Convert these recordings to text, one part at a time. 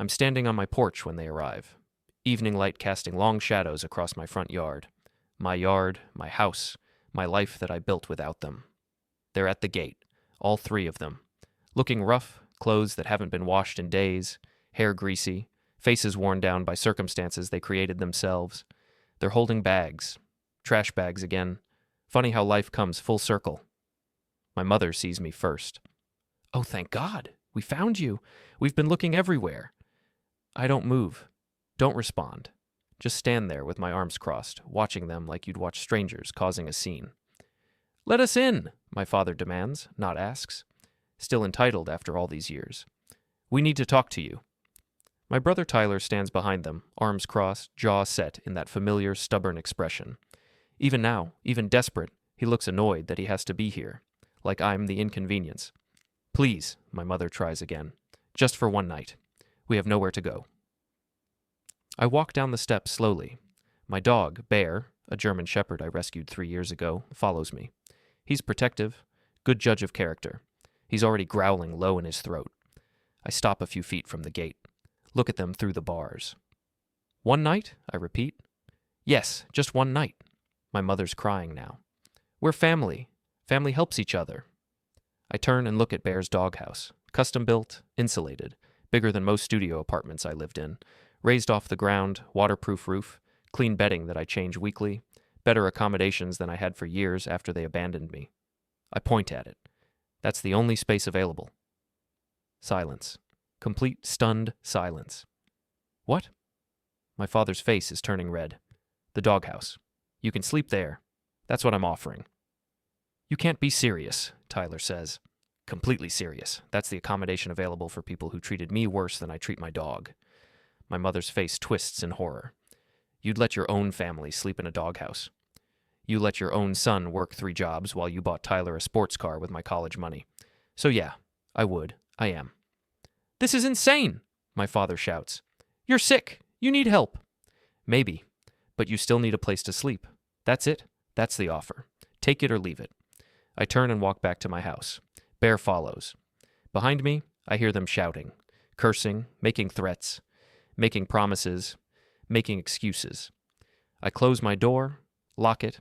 I'm standing on my porch when they arrive, evening light casting long shadows across my front yard. My house, my life that I built without them. They're at the gate, all three of them, looking rough, clothes that haven't been washed in days, hair greasy, faces worn down by circumstances they created themselves. They're holding bags, trash bags again. Funny how life comes full circle. My mother sees me first. "Oh, thank God! We found you! We've been looking everywhere!" I don't move, don't respond. Just stand there with my arms crossed, watching them like you'd watch strangers causing a scene. "Let us in," my father demands, not asks. Still entitled after all these years. "We need to talk to you." My brother Tyler stands behind them, arms crossed, jaw set in that familiar, stubborn expression. Even now, even desperate, he looks annoyed that he has to be here, like I'm the inconvenience. "Please," my mother tries again. "Just for one night. We have nowhere to go." I walk down the steps slowly. My dog, Bear, a German shepherd I rescued 3 years ago, follows me. He's protective, good judge of character. He's already growling low in his throat. I stop a few feet from the gate. Look at them through the bars. "One night?" I repeat. "Yes, just one night." My mother's crying now. "We're family. Family helps each other." I turn and look at Bear's doghouse. Custom-built, insulated, bigger than most studio apartments I lived in. Raised off the ground, waterproof roof, clean bedding that I change weekly, better accommodations than I had for years after they abandoned me. I point at it. That's the only space available. Silence. Complete, stunned silence. "What?" My father's face is turning red. "The doghouse. You can sleep there. That's what I'm offering." "You can't be serious," Tyler says. "Completely serious. That's the accommodation available for people who treated me worse than I treat my dog." My mother's face twists in horror. "You'd let your own family sleep in a doghouse. You let your own son work 3 jobs while you bought Tyler a sports car with my college money. So yeah, I would. I am." "This is insane!" my father shouts. "You're sick. You need help." "Maybe, but you still need a place to sleep. That's it. That's the offer. Take it or leave it." I turn and walk back to my house. Bear follows. Behind me, I hear them shouting, cursing, making threats, making promises, making excuses. I close my door, lock it,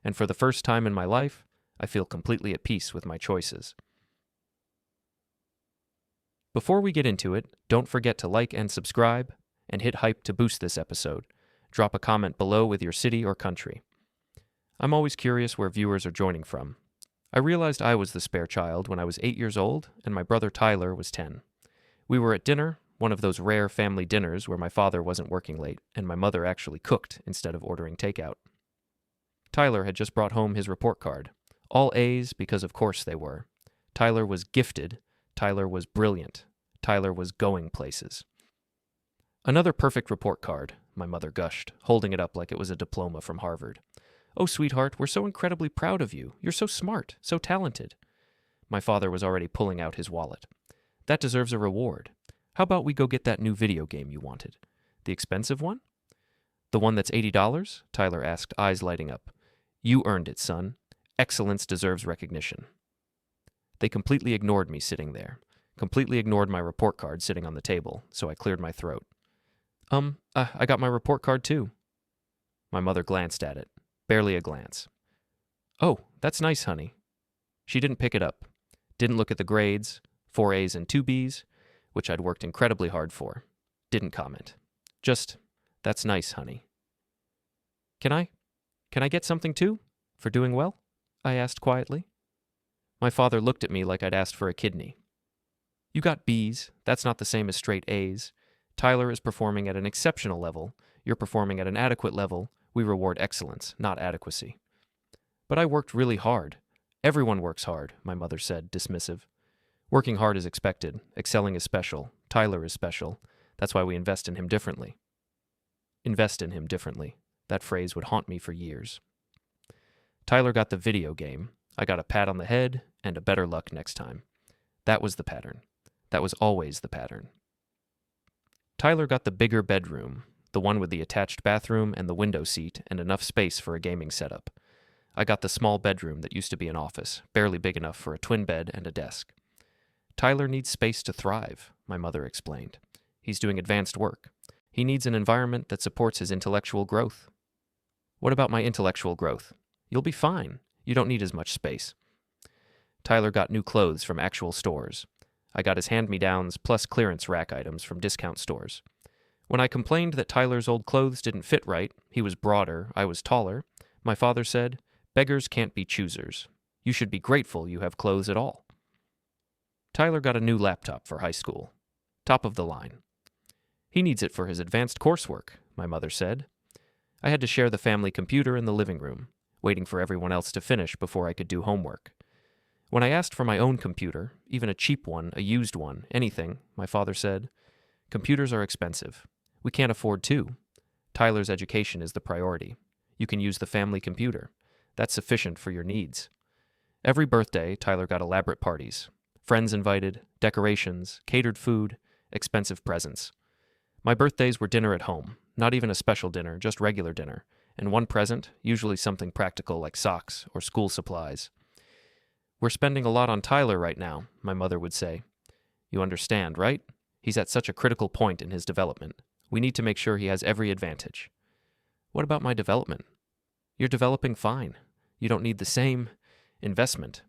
and for the first time in my life, I feel completely at peace with my choices. Before we get into it, don't forget to like and subscribe, and hit hype to boost this episode. Drop a comment below with your city or country. I'm always curious where viewers are joining from. I realized I was the spare child when I was 8 years old, and my brother Tyler was 10. We were at dinner, one of those rare family dinners where my father wasn't working late, and my mother actually cooked instead of ordering takeout. Tyler had just brought home his report card. All A's because of course they were. Tyler was gifted. Tyler was brilliant. Tyler was going places. "Another perfect report card," my mother gushed, holding it up like it was a diploma from Harvard. "Oh, sweetheart, we're so incredibly proud of you. You're so smart, so talented." My father was already pulling out his wallet. "That deserves a reward. How about we go get that new video game you wanted? The expensive one?" "The one that's $80? Tyler asked, eyes lighting up. "You earned it, son. Excellence deserves recognition." They completely ignored me sitting there, completely ignored my report card sitting on the table, so I cleared my throat. I got my report card too." My mother glanced at it, barely a glance. "Oh, that's nice, honey." She didn't pick it up, didn't look at the grades, 4 A's and 2 B's, which I'd worked incredibly hard for. Didn't comment. Just, "That's nice, honey." Can I get something too? For doing well?" I asked quietly. My father looked at me like I'd asked for a kidney. "You got B's. That's not the same as straight A's. Tyler is performing at an exceptional level. You're performing at an adequate level. We reward excellence, not adequacy." "But I worked really hard." "Everyone works hard," my mother said, dismissive. "Working hard is expected. Excelling is special. Tyler is special. That's why we invest in him differently." Invest in him differently. That phrase would haunt me for years. Tyler got the video game. I got a pat on the head and a better luck next time. That was the pattern. That was always the pattern. Tyler got the bigger bedroom, the one with the attached bathroom and the window seat and enough space for a gaming setup. I got the small bedroom that used to be an office, barely big enough for a twin bed and a desk. "Tyler needs space to thrive," my mother explained. He's doing advanced work. He needs an environment that supports his intellectual growth. What about my intellectual growth? You'll be fine. You don't need as much space. Tyler got new clothes from actual stores. I got his hand-me-downs plus clearance rack items from discount stores. When I complained that Tyler's old clothes didn't fit right, he was broader, I was taller, my father said, "Beggars can't be choosers. You should be grateful you have clothes at all." Tyler got a new laptop for high school. Top of the line. He needs it for his advanced coursework, my mother said. I had to share the family computer in the living room, waiting for everyone else to finish before I could do homework. When I asked for my own computer, even a cheap one, a used one, anything, my father said, "Computers are expensive. We can't afford two. Tyler's education is the priority. You can use the family computer. That's sufficient for your needs." Every birthday, Tyler got elaborate parties. Friends invited, decorations, catered food, expensive presents. My birthdays were dinner at home, not even a special dinner, just regular dinner, and one present, usually something practical like socks or school supplies. "We're spending a lot on Tyler right now," my mother would say. "You understand, right? He's at such a critical point in his development. We need to make sure he has every advantage." "What about my development?" "You're developing fine. You don't need the same investment."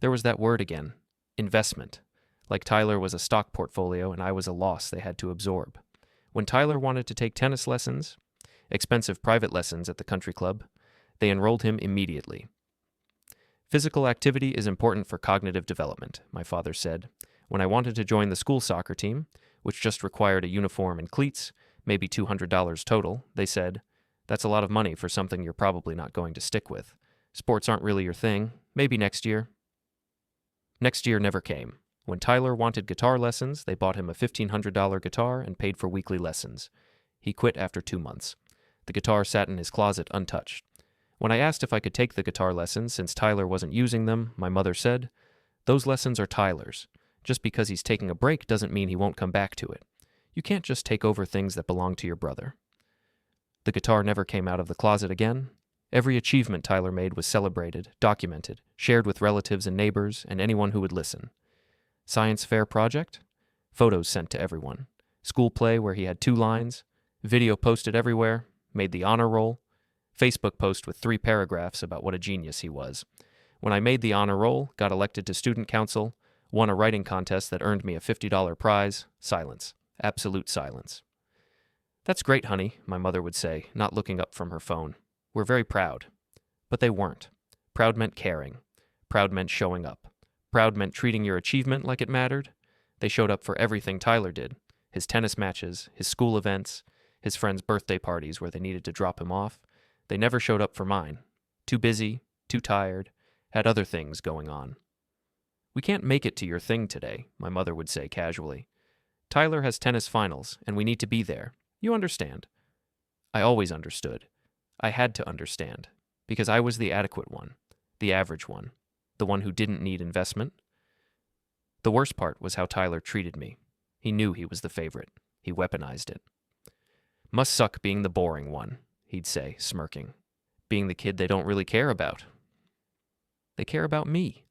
There was that word again, investment. Like Tyler was a stock portfolio and I was a loss they had to absorb. When Tyler wanted to take tennis lessons, expensive private lessons at the country club, they enrolled him immediately. "Physical activity is important for cognitive development," my father said. When I wanted to join the school soccer team, which just required a uniform and cleats, maybe $200 total, they said, "That's a lot of money for something you're probably not going to stick with. Sports aren't really your thing. Maybe next year." Next year never came. When Tyler wanted guitar lessons, they bought him a $1,500 guitar and paid for weekly lessons. He quit after 2 months. The guitar sat in his closet untouched. When I asked if I could take the guitar lessons since Tyler wasn't using them, my mother said, "Those lessons are Tyler's. Just because he's taking a break doesn't mean he won't come back to it. You can't just take over things that belong to your brother." The guitar never came out of the closet again. Every achievement Tyler made was celebrated, documented, shared with relatives and neighbors and anyone who would listen. Science fair project? Photos sent to everyone. School play where he had 2 lines. Video posted everywhere. Made the honor roll. Facebook post with 3 paragraphs about what a genius he was. When I made the honor roll, got elected to student council, won a writing contest that earned me a $50 prize, silence. Absolute silence. "That's great, honey," my mother would say, not looking up from her phone. "We're very proud." But they weren't. Proud meant caring. Proud meant showing up. Proud meant treating your achievement like it mattered. They showed up for everything Tyler did. His tennis matches, his school events, his friends' birthday parties where they needed to drop him off. They never showed up for mine. Too busy, too tired, had other things going on. "We can't make it to your thing today," my mother would say casually. "Tyler has tennis finals, and we need to be there. You understand." I always understood. I had to understand, because I was the adequate one, the average one, the one who didn't need investment. The worst part was how Tyler treated me. He knew he was the favorite. He weaponized it. "Must suck being the boring one," he'd say, smirking. "Being the kid they don't really care about." They care about me.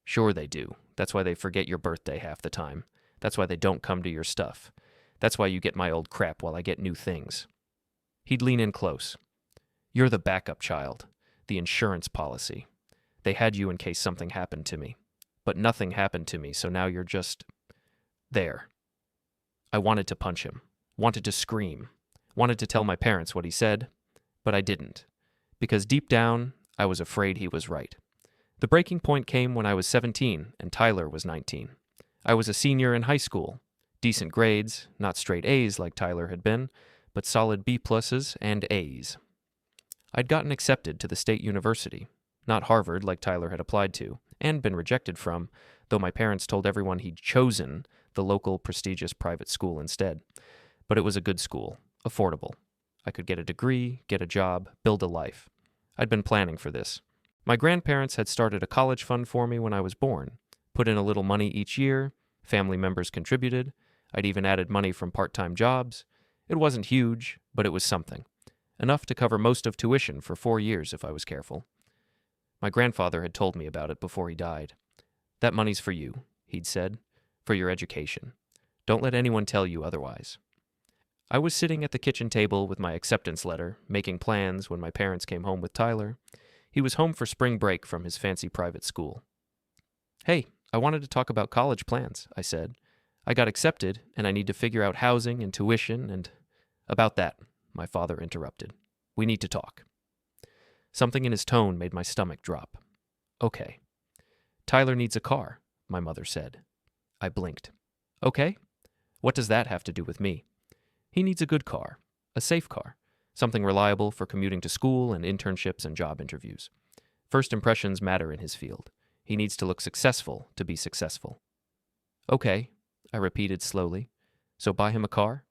Sure they do. That's why they forget your birthday half the time. That's why they don't come to your stuff. That's why you get my old crap while I get new things. He'd lean in close. "You're the backup child, the insurance policy. They had you in case something happened to me. But nothing happened to me, so now you're just there." I wanted to punch him, wanted to scream, wanted to tell my parents what he said, but I didn't, because deep down, I was afraid he was right. The breaking point came when I was 17 and Tyler was 19. I was a senior in high school. Decent grades, not straight A's like Tyler had been, but solid B+s and A's. I'd gotten accepted to the state university, not Harvard like Tyler had applied to, and been rejected from, though my parents told everyone he'd chosen the local prestigious private school instead. But it was a good school, affordable. I could get a degree, get a job, build a life. I'd been planning for this. My grandparents had started a college fund for me when I was born, put in a little money each year, family members contributed, I'd even added money from part-time jobs. It wasn't huge, but it was something. Enough to cover most of tuition for 4 years if I was careful. My grandfather had told me about it before he died. "That money's for you," he'd said, "for your education. Don't let anyone tell you otherwise. I was sitting at the kitchen table with my acceptance letter, making plans when my parents came home with Tyler. He was home for spring break from his fancy private school. "Hey, I wanted to talk about college plans," I said. "I got accepted, and I need to figure out housing and tuition and—" "About that," my father interrupted. "We need to talk." Something in his tone made my stomach drop. "Okay." "Tyler needs a car," my mother said. I blinked. "Okay? What does that have to do with me?" "He needs a good car, a safe car, something reliable for commuting to school and internships and job interviews. First impressions matter in his field. He needs to look successful to be successful." "Okay," I repeated slowly. "So buy him a car?"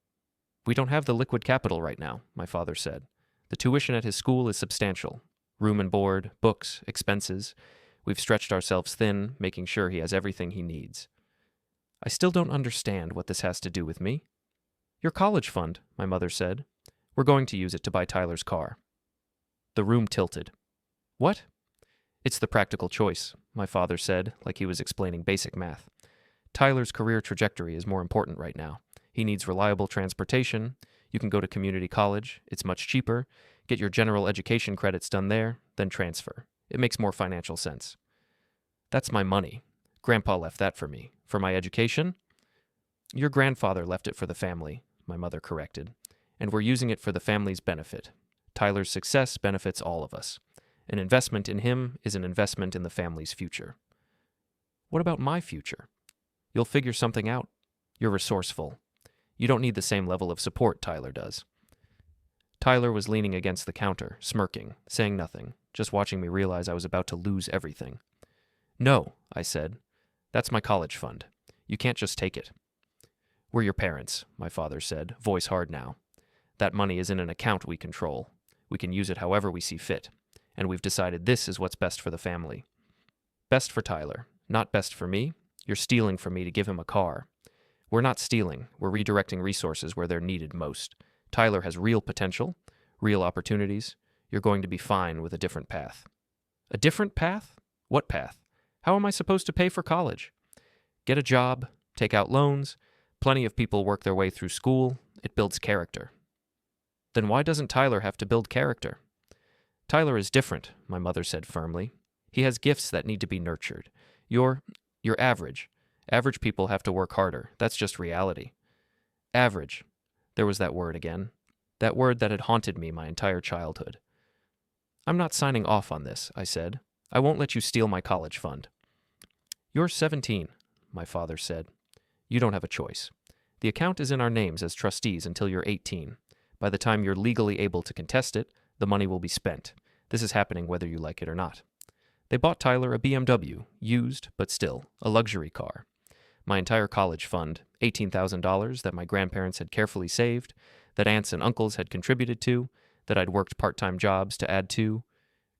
"We don't have the liquid capital right now," my father said. "The tuition at his school is substantial. Room and board, books, expenses. We've stretched ourselves thin, making sure he has everything he needs." "I still don't understand what this has to do with me." "Your college fund," my mother said. "We're going to use it to buy Tyler's car." The room tilted. "What?" "It's the practical choice," my father said, like he was explaining basic math. "Tyler's career trajectory is more important right now. He needs reliable transportation. You can go to community college. It's much cheaper. Get your general education credits done there, then transfer. It makes more financial sense." "That's my money. Grandpa left that for me. For my education?" "Your grandfather left it for the family," my mother corrected. "And we're using it for the family's benefit. Tyler's success benefits all of us. An investment in him is an investment in the family's future." "What about my future?" "You'll figure something out. You're resourceful. You don't need the same level of support Tyler does." Tyler was leaning against the counter, smirking, saying nothing, just watching me realize I was about to lose everything. "No," I said. "That's my college fund. You can't just take it." "We're your parents," my father said, voice hard now. "That money is in an account we control. We can use it however we see fit. And we've decided this is what's best for the family. Best for Tyler, not best for me. You're stealing from me to give him a car." "We're not stealing. We're redirecting resources where they're needed most. Tyler has real potential, real opportunities. You're going to be fine with a different path." "A different path? What path? How am I supposed to pay for college?" "Get a job, take out loans. Plenty of people work their way through school. It builds character." "Then why doesn't Tyler have to build character?" "Tyler is different," my mother said firmly. "He has gifts that need to be nurtured. You're average. Average people have to work harder. That's just reality." Average. There was that word again. That word that had haunted me my entire childhood. "I'm not signing off on this," I said. "I won't let you steal my college fund." "You're 17, my father said. "You don't have a choice. The account is in our names as trustees until you're 18. By the time you're legally able to contest it, the money will be spent. This is happening whether you like it or not." They bought Tyler a BMW, used, but still, a luxury car. My entire college fund, $18,000 that my grandparents had carefully saved, that aunts and uncles had contributed to, that I'd worked part-time jobs to add to,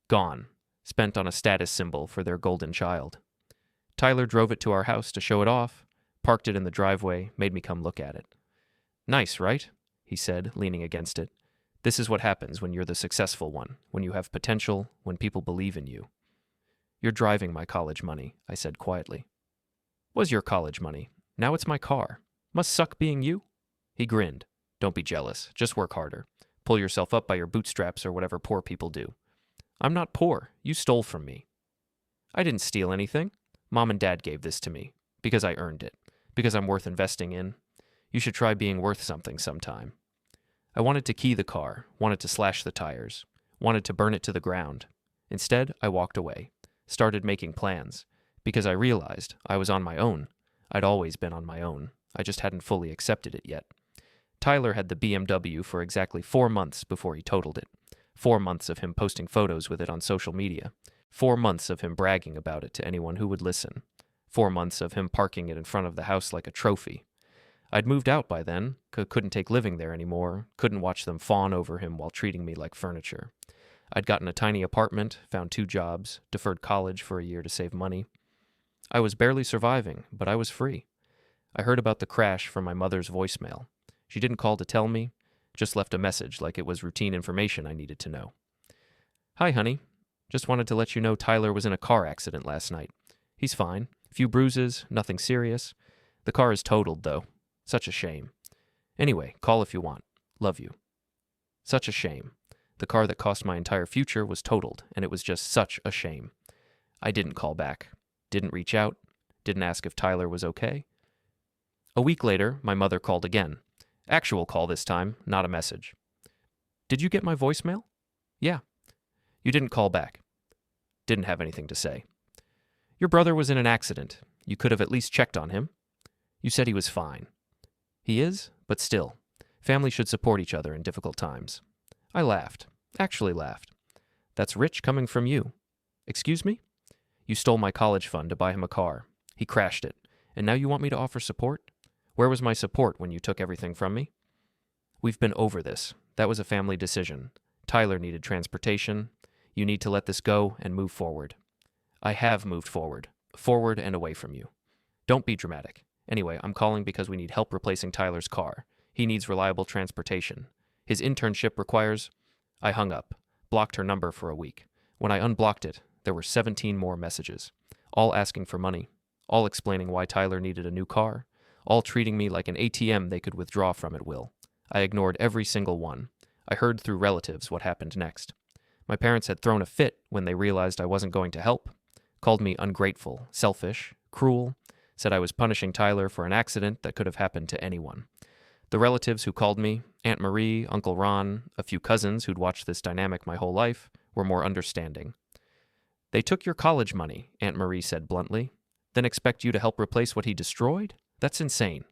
gone, spent on a status symbol for their golden child. Tyler drove it to our house to show it off, parked it in the driveway, made me come look at it. "Nice, right?" he said, leaning against it. "This is what happens when you're the successful one, when you have potential, when people believe in you." "You're driving my college money," I said quietly. "Was your college money. Now it's my car. Must suck being you?" He grinned. "Don't be jealous. Just work harder. Pull yourself up by your bootstraps or whatever poor people do." "I'm not poor. You stole from me." "I didn't steal anything. Mom and Dad gave this to me. Because I earned it. Because I'm worth investing in. You should try being worth something sometime." I wanted to key the car, wanted to slash the tires, wanted to burn it to the ground. Instead, I walked away, started making plans, because I realized I was on my own. I'd always been on my own. I just hadn't fully accepted it yet. Tyler had the BMW for exactly 4 months before he totaled it. 4 months of him posting photos with it on social media. 4 months of him bragging about it to anyone who would listen. 4 months of him parking it in front of the house like a trophy. I'd moved out by then, couldn't take living there anymore, couldn't watch them fawn over him while treating me like furniture. I'd gotten a tiny apartment, found 2 jobs, deferred college for a year to save money. I was barely surviving, but I was free. I heard about the crash from my mother's voicemail. She didn't call to tell me, just left a message like it was routine information I needed to know. "Hi, honey. Just wanted to let you know Tyler was in a car accident last night. He's fine. Few bruises, nothing serious. The car is totaled, though. Such a shame. Anyway, call if you want. Love you. Such a shame. The car that cost my entire future was totaled, and it was just such a shame. I didn't call back. Didn't reach out. Didn't ask if Tyler was okay. A week later, my mother called again. Actual call this time, not a message. Did you get my voicemail? Yeah. You didn't call back. Didn't have anything to say. Your brother was in an accident. You could have at least checked on him. You said he was fine. He is, but still. Family should support each other in difficult times. I laughed. Actually laughed. That's rich coming from you. Excuse me? You stole my college fund to buy him a car. He crashed it. And now you want me to offer support? Where was my support when you took everything from me? We've been over this. That was a family decision. Tyler needed transportation. You need to let this go and move forward. I have moved forward. Forward and away from you. Don't be dramatic. Anyway, I'm calling because we need help replacing Tyler's car. He needs reliable transportation. His internship requires... I hung up, blocked her number for a week. When I unblocked it, there were 17 more messages, all asking for money, all explaining why Tyler needed a new car, all treating me like an ATM they could withdraw from at will. I ignored every single one. I heard through relatives what happened next. My parents had thrown a fit when they realized I wasn't going to help, called me ungrateful, selfish, cruel, said I was punishing Tyler for an accident that could have happened to anyone. The relatives who called me, Aunt Marie, Uncle Ron, a few cousins who'd watched this dynamic my whole life, were more understanding. They took your college money, Aunt Marie said bluntly, then expect you to help replace what he destroyed? That's insane.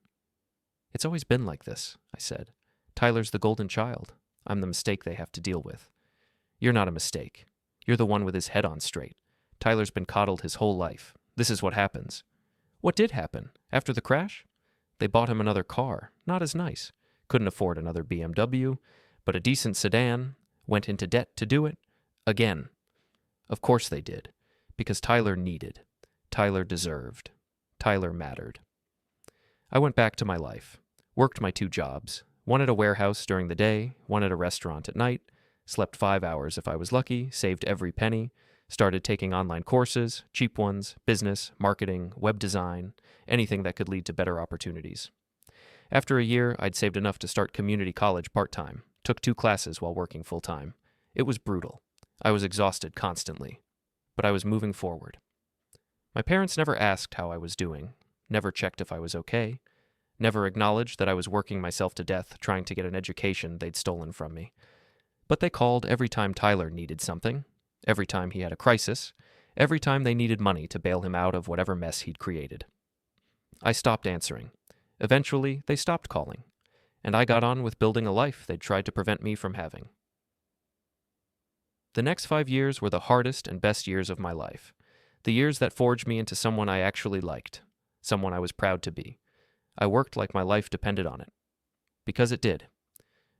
It's always been like this, I said. Tyler's the golden child. I'm the mistake they have to deal with. You're not a mistake. You're the one with his head on straight. Tyler's been coddled his whole life. This is what happens. What did happen? After the crash? They bought him another car. Not as nice. Couldn't afford another BMW, but a decent sedan. Went into debt to do it. Again. Of course they did. Because Tyler needed. Tyler deserved. Tyler mattered. I went back to my life. Worked my 2 jobs. One at a warehouse during the day, one at a restaurant at night. Slept 5 hours if I was lucky, saved every penny. Started taking online courses, cheap ones, business, marketing, web design, anything that could lead to better opportunities. After a year, I'd saved enough to start community college part-time. Took 2 classes while working full-time. It was brutal. I was exhausted constantly. But I was moving forward. My parents never asked how I was doing, never checked if I was okay, never acknowledged that I was working myself to death trying to get an education they'd stolen from me. But they called every time Tyler needed something, every time he had a crisis, every time they needed money to bail him out of whatever mess he'd created. I stopped answering. Eventually, they stopped calling, and I got on with building a life they'd tried to prevent me from having. The next 5 years were the hardest and best years of my life. The years that forged me into someone I actually liked, someone I was proud to be. I worked like my life depended on it. Because it did.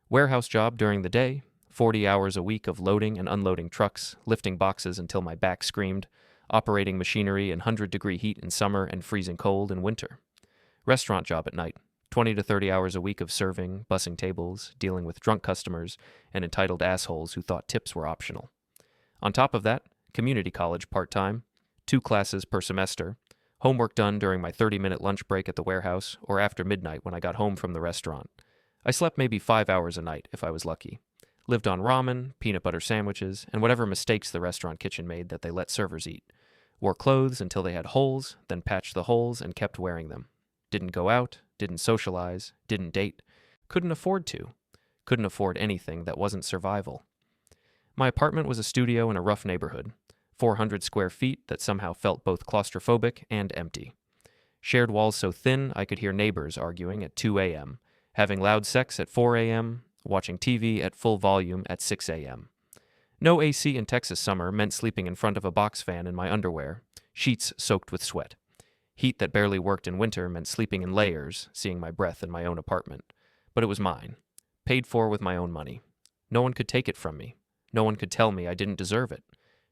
Warehouse job during the day, 40 hours a week of loading and unloading trucks, lifting boxes until my back screamed, operating machinery in 100-degree heat in summer and freezing cold in winter. Restaurant job at night, 20 to 30 hours a week of serving, bussing tables, dealing with drunk customers, and entitled assholes who thought tips were optional. On top of that, community college part-time, 2 classes per semester, homework done during my 30-minute lunch break at the warehouse or after midnight when I got home from the restaurant. I slept maybe 5 hours a night if I was lucky. Lived on ramen, peanut butter sandwiches, and whatever mistakes the restaurant kitchen made that they let servers eat. Wore clothes until they had holes, then patched the holes and kept wearing them. Didn't go out, didn't socialize, didn't date. Couldn't afford to. Couldn't afford anything that wasn't survival. My apartment was a studio in a rough neighborhood. 400 square feet that somehow felt both claustrophobic and empty. Shared walls so thin I could hear neighbors arguing at 2 a.m., having loud sex at 4 a.m., watching TV at full volume at 6 a.m. No AC in Texas summer meant sleeping in front of a box fan in my underwear, sheets soaked with sweat. Heat that barely worked in winter meant sleeping in layers, seeing my breath in my own apartment. But it was mine. Paid for with my own money. No one could take it from me. No one could tell me I didn't deserve it.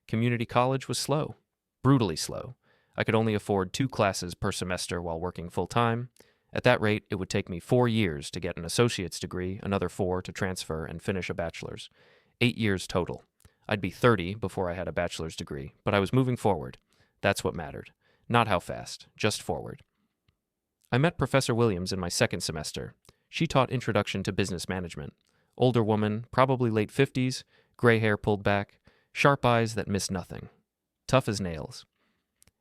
Community college was slow. Brutally slow. I could only afford 2 classes per semester while working full-time. At that rate, it would take me 4 years to get an associate's degree, another 4 to transfer and finish a bachelor's. 8 years total. I'd be 30 before I had a bachelor's degree, but I was moving forward. That's what mattered. Not how fast, just forward. I met Professor Williams in my second semester. She taught Introduction to Business Management. Older woman, probably late 50s, gray hair pulled back, sharp eyes that missed nothing. Tough as nails.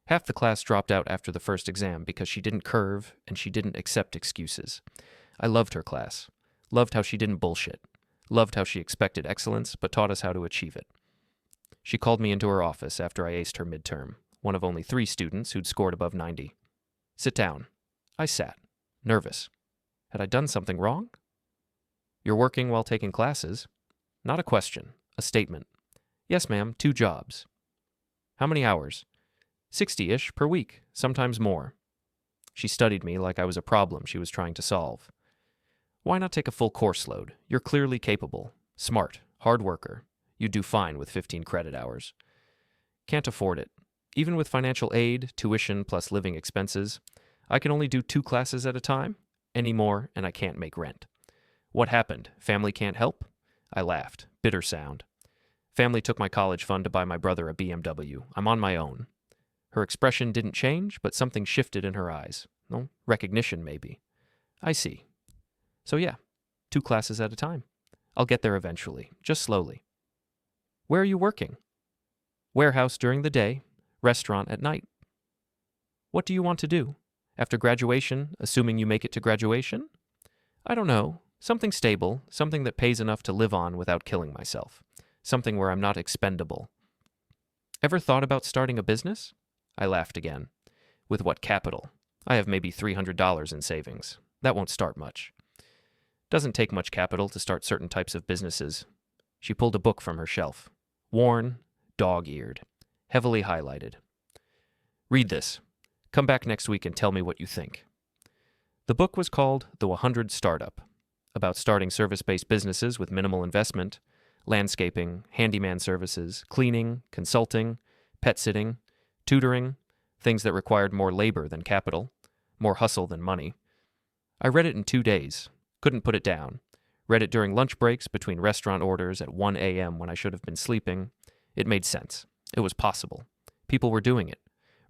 Half the class dropped out after the first exam because she didn't curve and she didn't accept excuses. I loved her class. Loved how she didn't bullshit. Loved how she expected excellence but taught us how to achieve it. She called me into her office after I aced her midterm, one of only 3 students who'd scored above 90. Sit down. I sat, nervous. Had I done something wrong? You're working while taking classes? Not a question, a statement. Yes, ma'am, 2 jobs. How many hours? 60-ish per week, sometimes more. She studied me like I was a problem she was trying to solve. Why not take a full course load? You're clearly capable, smart, hard worker. You'd do fine with 15 credit hours. Can't afford it. Even with financial aid, tuition plus living expenses, I can only do 2 classes at a time. Any more, and I can't make rent. What happened? Family can't help? I laughed. Bitter sound. Family took my college fund to buy my brother a BMW. I'm on my own. Her expression didn't change, but something shifted in her eyes. No, recognition, maybe. I see. So yeah, 2 classes at a time. I'll get there eventually, just slowly. Where are you working? Warehouse during the day, restaurant at night. What do you want to do? After graduation, assuming you make it to graduation? I don't know. Something stable, something that pays enough to live on without killing myself. Something where I'm not expendable. Ever thought about starting a business? I laughed again. With what capital? I have maybe $300 in savings. That won't start much. Doesn't take much capital to start certain types of businesses. She pulled a book from her shelf. Worn, dog-eared, heavily highlighted. Read this. Come back next week and tell me what you think. The book was called The 100 Startup, about starting service-based businesses with minimal investment, landscaping, handyman services, cleaning, consulting, pet sitting, tutoring, things that required more labor than capital, more hustle than money. I read it in 2 days. Couldn't put it down. Read it during lunch breaks between restaurant orders at 1 a.m. when I should have been sleeping. It made sense. It was possible. People were doing it.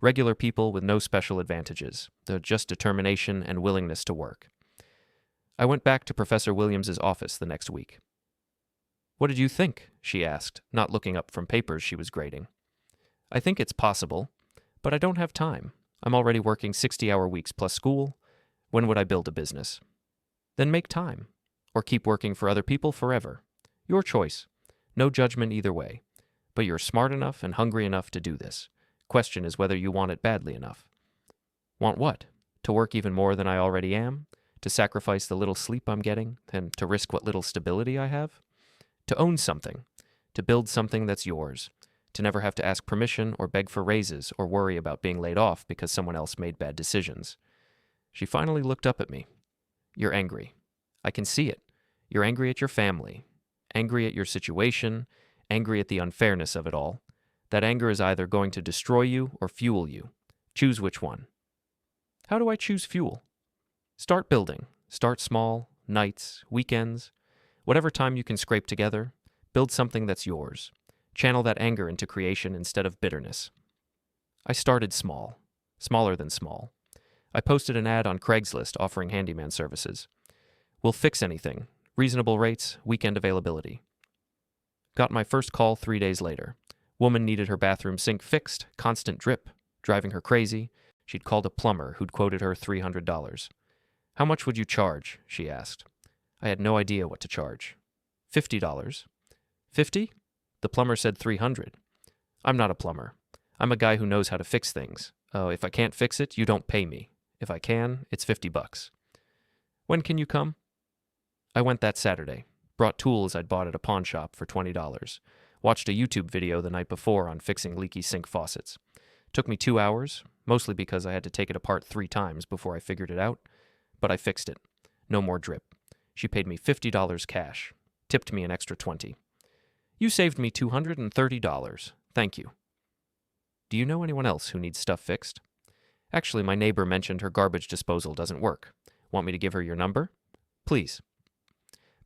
Regular people with no special advantages. Just determination and willingness to work. I went back to Professor Williams's office the next week. What did you think? She asked, not looking up from papers she was grading. I think it's possible, but I don't have time. I'm already working 60-hour weeks plus school. When would I build a business? Then make time. Or keep working for other people forever. Your choice. No judgment either way. But you're smart enough and hungry enough to do this. Question is whether you want it badly enough. Want what? To work even more than I already am? To sacrifice the little sleep I'm getting? And to risk what little stability I have? To own something. To build something that's yours. To never have to ask permission or beg for raises or worry about being laid off because someone else made bad decisions. She finally looked up at me. You're angry. I can see it. You're angry at your family, angry at your situation, angry at the unfairness of it all. That anger is either going to destroy you or fuel you. Choose which one. How do I choose fuel? Start building. Start small, nights, weekends, whatever time you can scrape together. Build something that's yours. Channel that anger into creation instead of bitterness. I started small, smaller than small. I posted an ad on Craigslist offering handyman services. We'll fix anything. Reasonable rates, weekend availability. Got my first call 3 days later. Woman needed her bathroom sink fixed, constant drip, driving her crazy. She'd called a plumber who'd quoted her $300. How much would you charge? She asked. I had no idea what to charge. $50. 50? The plumber said $300. I'm not a plumber. I'm a guy who knows how to fix things. Oh, if I can't fix it, you don't pay me. If I can, it's $50. When can you come? I went that Saturday. Brought tools I'd bought at a pawn shop for $20. Watched a YouTube video the night before on fixing leaky sink faucets. Took me 2 hours, mostly because I had to take it apart 3 times before I figured it out. But I fixed it. No more drip. She paid me $50 cash. Tipped me an extra $20. You saved me $230. Thank you. Do you know anyone else who needs stuff fixed? Actually, my neighbor mentioned her garbage disposal doesn't work. Want me to give her your number? Please.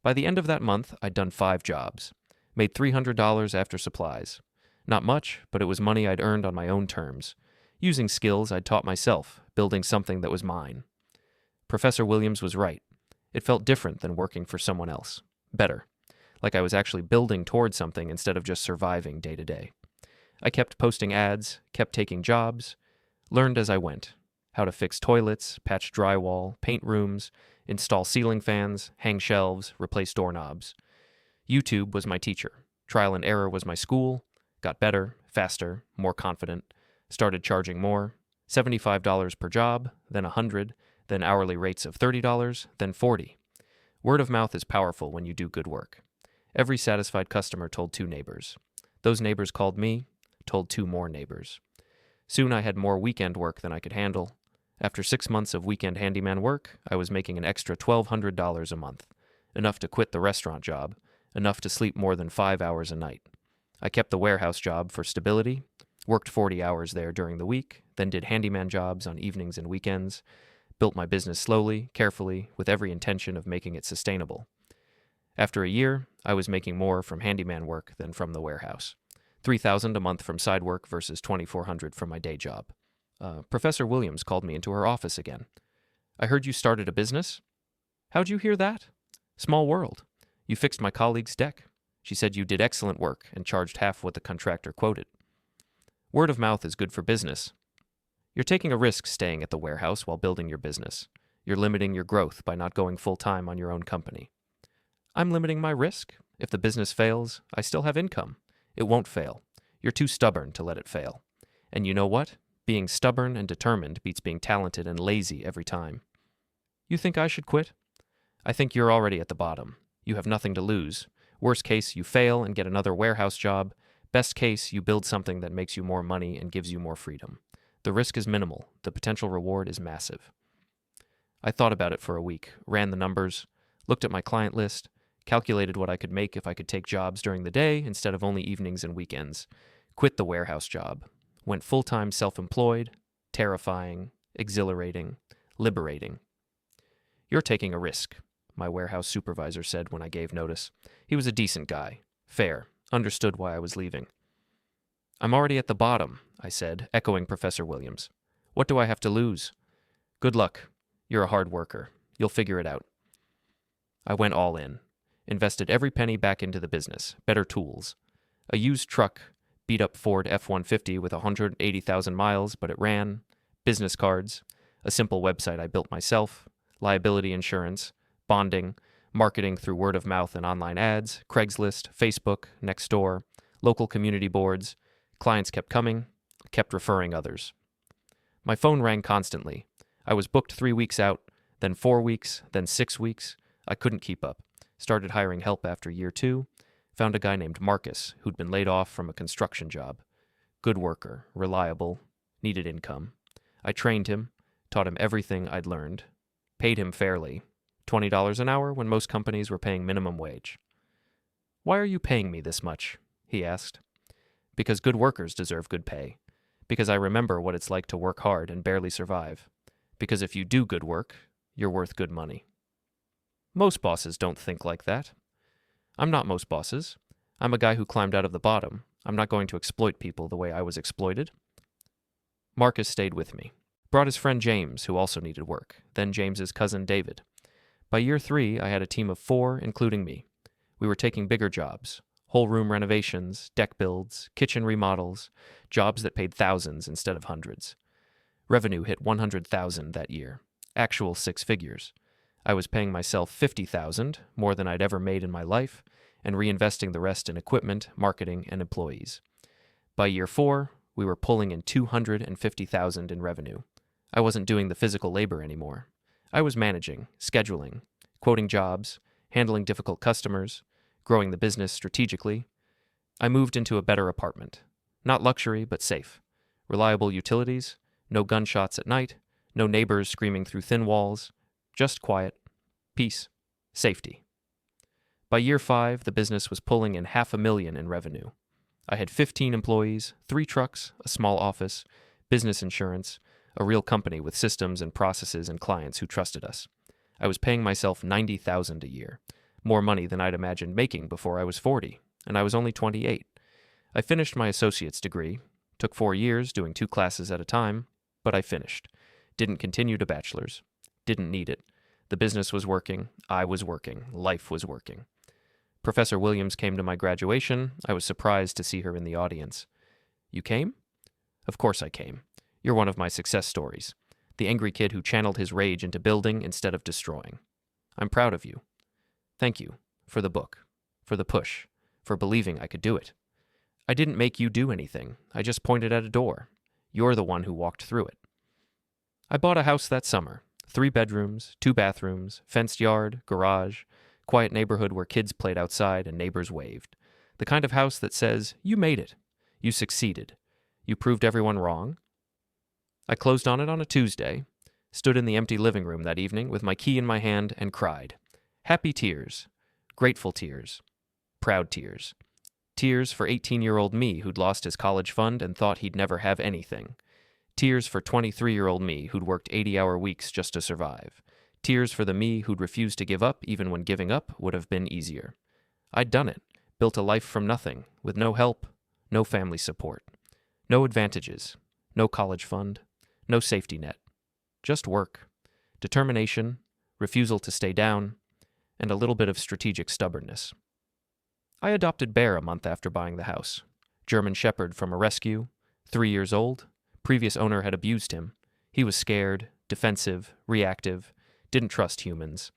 By the end of that month, I'd done 5 jobs. Made $300 after supplies. Not much, but it was money I'd earned on my own terms. Using skills I'd taught myself, building something that was mine. Professor Williams was right. It felt different than working for someone else. Better. Like I was actually building towards something instead of just surviving day to day. I kept posting ads, kept taking jobs, learned as I went. How to fix toilets, patch drywall, paint rooms, install ceiling fans, hang shelves, replace doorknobs. YouTube was my teacher. Trial and error was my school. Got better, faster, more confident. Started charging more. $75 per job, then $100, then hourly rates of $30, then $40. Word of mouth is powerful when you do good work. Every satisfied customer told 2 neighbors. Those neighbors called me, told 2 more neighbors. Soon I had more weekend work than I could handle. After 6 months of weekend handyman work, I was making an extra $1,200 a month, enough to quit the restaurant job, enough to sleep more than 5 hours a night. I kept the warehouse job for stability, worked 40 hours there during the week, then did handyman jobs on evenings and weekends, built my business slowly, carefully, with every intention of making it sustainable. After a year, I was making more from handyman work than from the warehouse. $3,000 a month from side work versus $2,400 from my day job. Professor Williams called me into her office again. I heard you started a business? How'd you hear that? Small world. You fixed my colleague's deck. She said you did excellent work and charged half what the contractor quoted. Word of mouth is good for business. You're taking a risk staying at the warehouse while building your business. You're limiting your growth by not going full-time on your own company. I'm limiting my risk. If the business fails, I still have income. It won't fail. You're too stubborn to let it fail. And you know what? Being stubborn and determined beats being talented and lazy every time. You think I should quit? I think you're already at the bottom. You have nothing to lose. Worst case, you fail and get another warehouse job. Best case, you build something that makes you more money and gives you more freedom. The risk is minimal. The potential reward is massive. I thought about it for a week, ran the numbers, looked at my client list, calculated what I could make if I could take jobs during the day instead of only evenings and weekends, quit the warehouse job, went full-time self-employed, terrifying, exhilarating, liberating. You're taking a risk, my warehouse supervisor said when I gave notice. He was a decent guy, fair, understood why I was leaving. I'm already at the bottom, I said, echoing Professor Williams. What do I have to lose? Good luck. You're a hard worker. You'll figure it out. I went all in, invested every penny back into the business, better tools. A used truck, beat-up Ford F-150 with 180,000 miles, but it ran, business cards, a simple website I built myself, liability insurance, bonding, marketing through word of mouth and online ads, Craigslist, Facebook, Nextdoor, local community boards. Clients kept coming, kept referring others. My phone rang constantly. I was booked 3 weeks out, then 4 weeks, then 6 weeks. I couldn't keep up. Started hiring help after year 2. Found a guy named Marcus who'd been laid off from a construction job. Good worker, reliable, needed income. I trained him, taught him everything I'd learned, paid him fairly, $20 an hour when most companies were paying minimum wage. Why are you paying me this much? He asked. Because good workers deserve good pay. Because I remember what it's like to work hard and barely survive. Because if you do good work, you're worth good money. Most bosses don't think like that. I'm not most bosses. I'm a guy who climbed out of the bottom. I'm not going to exploit people the way I was exploited. Marcus stayed with me. Brought his friend James, who also needed work, then James's cousin David. By year 3, I had a team of 4, including me. We were taking bigger jobs. Whole room renovations, deck builds, kitchen remodels, jobs that paid thousands instead of hundreds. Revenue hit $100,000 that year, actual 6 figures. I was paying myself $50,000, more than I'd ever made in my life, and reinvesting the rest in equipment, marketing, and employees. By year 4, we were pulling in $250,000 in revenue. I wasn't doing the physical labor anymore. I was managing, scheduling, quoting jobs, handling difficult customers, growing the business strategically. I moved into a better apartment. Not luxury, but safe. Reliable utilities, no gunshots at night, no neighbors screaming through thin walls, just quiet, peace, safety. By year 5, the business was pulling in $500,000 in revenue. I had 15 employees, 3 trucks, a small office, business insurance, a real company with systems and processes and clients who trusted us. I was paying myself $90,000 a year. More money than I'd imagined making before I was 40, and I was only 28. I finished my associate's degree, took 4 years doing 2 classes at a time, but I finished. Didn't continue to bachelor's. Didn't need it. The business was working. I was working. Life was working. Professor Williams came to my graduation. I was surprised to see her in the audience. You came? Of course I came. You're one of my success stories. The angry kid who channeled his rage into building instead of destroying. I'm proud of you. Thank you. For the book. For the push. For believing I could do it. I didn't make you do anything. I just pointed at a door. You're the one who walked through it. I bought a house that summer. 3 bedrooms, 2 bathrooms, fenced yard, garage, quiet neighborhood where kids played outside and neighbors waved. The kind of house that says, you made it. You succeeded. You proved everyone wrong. I closed on it on a Tuesday, stood in the empty living room that evening with my key in my hand and cried. Happy tears. Grateful tears. Proud tears. Tears for 18-year-old me who'd lost his college fund and thought he'd never have anything. Tears for 23-year-old me who'd worked 80-hour weeks just to survive. Tears for the me who'd refused to give up even when giving up would have been easier. I'd done it, built a life from nothing, with no help, no family support, no advantages, no college fund, no safety net. Just work, determination, refusal to stay down, and a little bit of strategic stubbornness. I adopted Bear a month after buying the house. German Shepherd from a rescue, 3 years old. Previous owner had abused him. He was scared, defensive, reactive, didn't trust humans.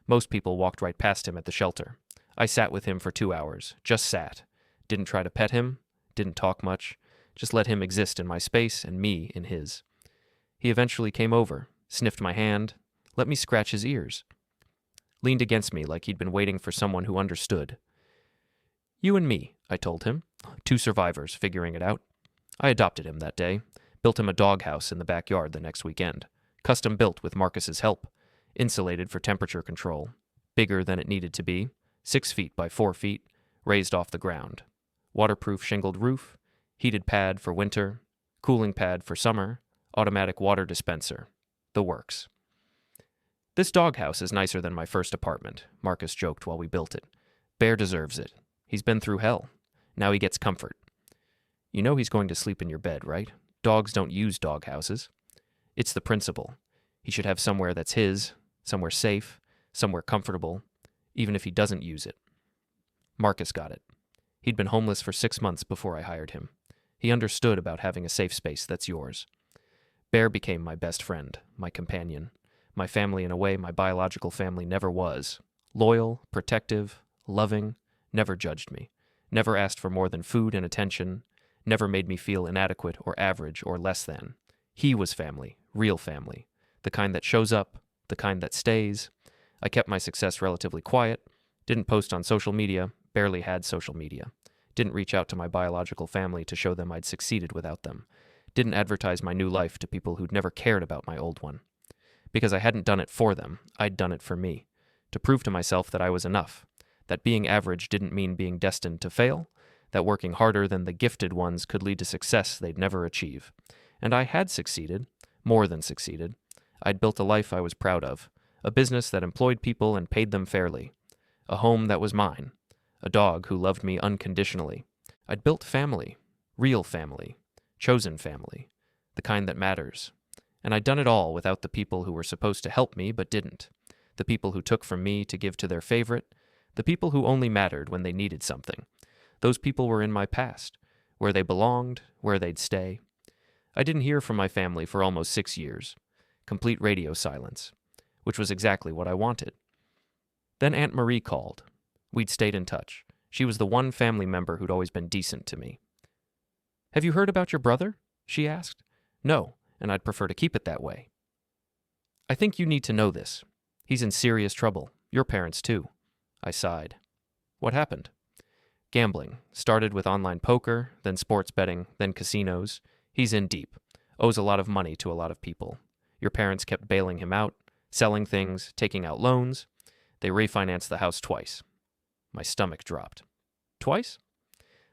Most people walked right past him at the shelter. I sat with him for 2 hours, just sat. Didn't try to pet him, didn't talk much, just let him exist in my space and me in his. He eventually came over, sniffed my hand, let me scratch his ears. Leaned against me like he'd been waiting for someone who understood. You and me, I told him, 2 survivors figuring it out. I adopted him that day. Built him a doghouse in the backyard the next weekend. Custom built with Marcus's help. Insulated for temperature control. Bigger than it needed to be. 6 feet by 4 feet. Raised off the ground. Waterproof shingled roof. Heated pad for winter. Cooling pad for summer. Automatic water dispenser. The works. This doghouse is nicer than my first apartment, Marcus joked while we built it. Bear deserves it. He's been through hell. Now he gets comfort. You know he's going to sleep in your bed, right? Dogs don't use doghouses. It's the principle. He should have somewhere that's his, somewhere safe, somewhere comfortable, even if he doesn't use it. Marcus got it. He'd been homeless for 6 months before I hired him. He understood about having a safe space that's yours. Bear became my best friend, my companion, my family in a way my biological family never was. Loyal, protective, loving, never judged me, never asked for more than food and attention, never made me feel inadequate or average or less than. He was family, real family, the kind that shows up, the kind that stays. I kept my success relatively quiet, didn't post on social media, barely had social media, didn't reach out to my biological family to show them I'd succeeded without them, didn't advertise my new life to people who'd never cared about my old one. Because I hadn't done it for them, I'd done it for me, to prove to myself that I was enough, that being average didn't mean being destined to fail, that working harder than the gifted ones could lead to success they'd never achieve. And I had succeeded, more than succeeded. I'd built a life I was proud of, a business that employed people and paid them fairly, a home that was mine, a dog who loved me unconditionally. I'd built family, real family, chosen family, the kind that matters. And I'd done it all without the people who were supposed to help me but didn't, the people who took from me to give to their favorite, the people who only mattered when they needed something. Those people were in my past, where they belonged, where they'd stay. I didn't hear from my family for almost 6 years. Complete radio silence, which was exactly what I wanted. Then Aunt Marie called. We'd stayed in touch. She was the one family member who'd always been decent to me. Have you heard about your brother? She asked. No, and I'd prefer to keep it that way. I think you need to know this. He's in serious trouble. Your parents, too. I sighed. What happened? Gambling. Started with online poker, then sports betting, then casinos. He's in deep. Owes a lot of money to a lot of people. Your parents kept bailing him out, selling things, taking out loans. They refinanced the house twice. My stomach dropped. Twice?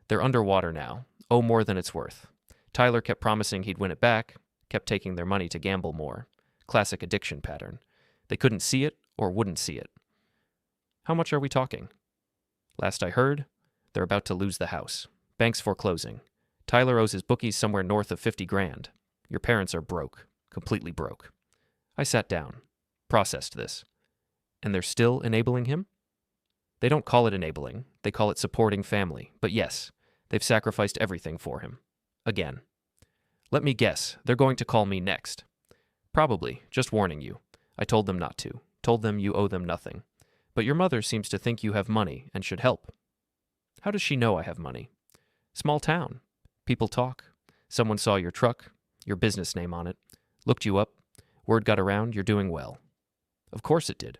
They're underwater now. Owe more than it's worth. Tyler kept promising he'd win it back, kept taking their money to gamble more. Classic addiction pattern. They couldn't see it or wouldn't see it. How much are we talking? Last I heard, they're about to lose the house. Bank's foreclosing. Tyler owes his bookies somewhere north of $50,000. Your parents are broke. Completely broke. I sat down. processed this. And they're still enabling him? They don't call it enabling, they call it supporting family. But yes, they've sacrificed everything for him. Again. Let me guess, they're going to call me next. Probably, just warning you. I told them not to. Told them you owe them nothing. But your mother seems to think you have money and should help. How does she know I have money? Small town. People talk. Someone saw your truck, your business name on it, looked you up. Word got around, you're doing well. Of course it did.